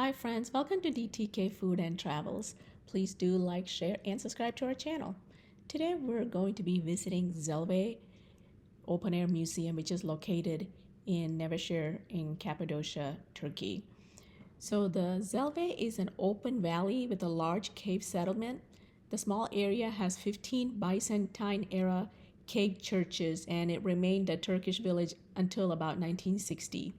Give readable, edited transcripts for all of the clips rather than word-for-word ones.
Hi friends, welcome to DTK Food and Travels. Please do like, share, and subscribe to our channel. Today we're going to be visiting Zelve Open Air Museum, which is located in Nevşehir in Cappadocia, Turkey. So the Zelve is an open valley with a large cave settlement. The small area has 15 Byzantine-era cave churches, and it remained a Turkish village until about 1960.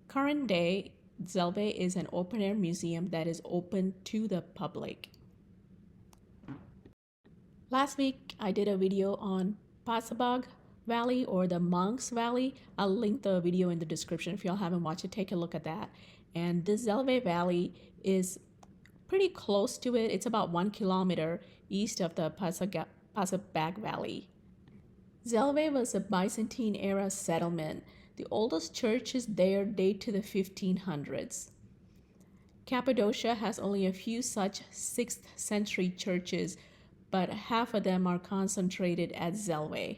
Current day, Zelve is an open-air museum that is open to the public. Last week, I did a video on Pasabag Valley or the Monks Valley. I'll link the video in the description. If y'all haven't watched it, take a look at that. And this Zelve Valley is pretty close to it. It's about 1 kilometer east of the Pasabag Valley. Zelve was a Byzantine-era settlement. The oldest churches there date to the 1500s. Cappadocia has only a few such 6th century churches, but half of them are concentrated at Zelve.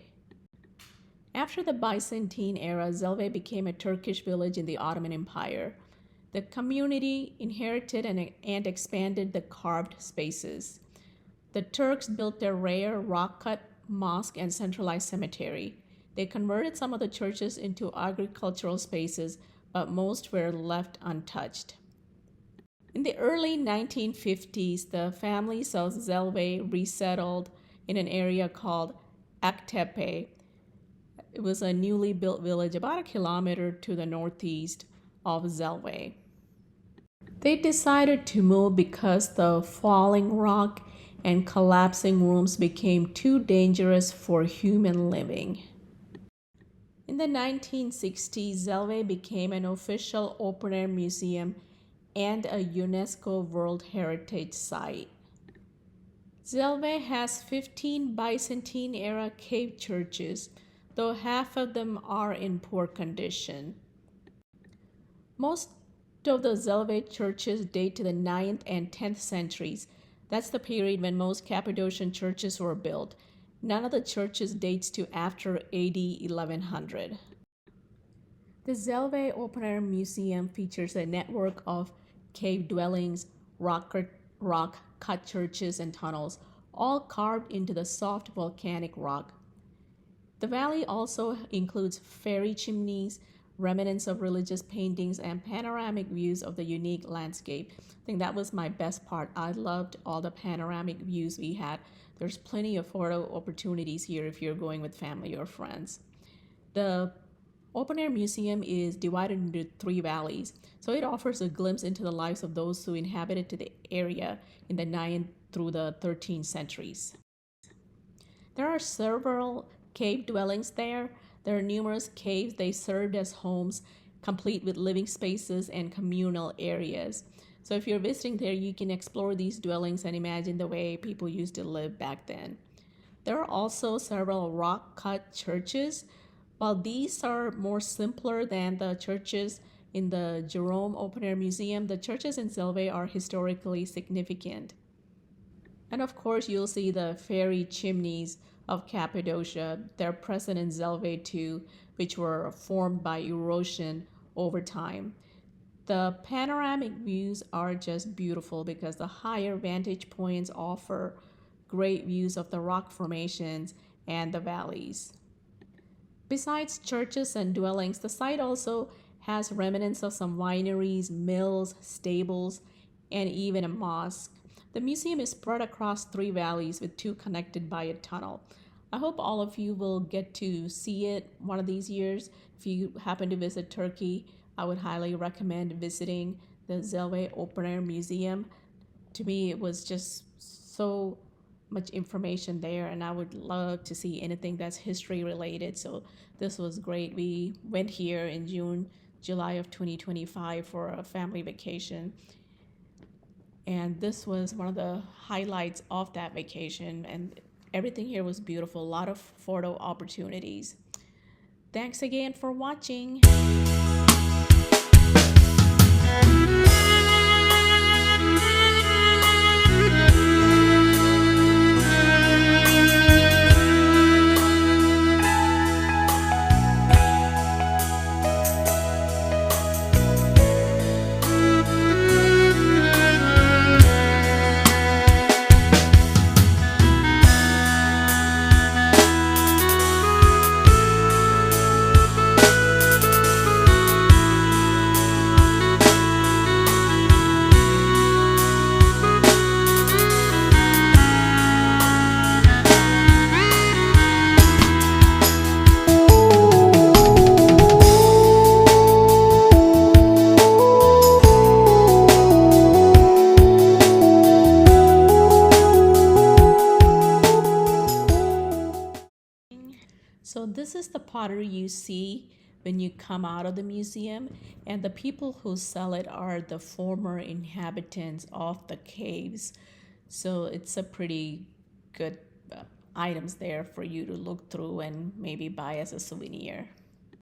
After the Byzantine era, Zelve became a Turkish village in the Ottoman Empire. The community inherited and expanded the carved spaces. The Turks built a rare rock-cut mosque and centralized cemetery. They converted some of the churches into agricultural spaces, but most were left untouched. In the early 1950s, the families of Zelve resettled in an area called Aktepe. It was a newly built village about a kilometer to the northeast of Zelve. They decided to move because the falling rock and collapsing rooms became too dangerous for human living. In the 1960s, Zelve became an official open-air museum and a UNESCO World Heritage Site. Zelve has 15 Byzantine-era cave churches, though half of them are in poor condition. Most of the Zelve churches date to the 9th and 10th centuries. That's the period when most Cappadocian churches were built. None of the churches dates to after AD 1100. The Zelve Open Air Museum features a network of cave dwellings, rock-cut churches, and tunnels, all carved into the soft volcanic rock. The valley also includes fairy chimneys, remnants of religious paintings, and panoramic views of the unique landscape. I think that was my best part. I loved all the panoramic views we had. There's plenty of photo opportunities here if you're going with family or friends. The Open Air Museum is divided into 3 valleys, so it offers a glimpse into the lives of those who inhabited the area in the 9th through the 13th centuries. There are several cave dwellings there. There are numerous caves. They served as homes, complete with living spaces and communal areas. So if you're visiting there, you can explore these dwellings and imagine the way people used to live back then. There are also several rock-cut churches. While these are more simpler than the churches in the Jerome Open Air Museum, the churches in Zelve are historically significant. And of course, you'll see the fairy chimneys of Cappadocia. They're present in Zelve too, which were formed by erosion over time. The panoramic views are just beautiful because the higher vantage points offer great views of the rock formations and the valleys. Besides churches and dwellings, the site also has remnants of some wineries, mills, stables, and even a mosque. The museum is spread across 3 valleys with 2 connected by a tunnel. I hope all of you will get to see it one of these years. If you happen to visit Turkey, I would highly recommend visiting the Zelve Open Air Museum. To me, it was just so much information there, and I would love to see anything that's history related. So this was great. We went here in July of 2025 for a family vacation. And this was one of the highlights of that vacation, and everything here was beautiful. A lot of photo opportunities. Thanks again for watching. pottery you see when you come out of the museum, and the people who sell it are the former inhabitants of the caves. So it's a pretty good items there for you to look through and maybe buy as a souvenir.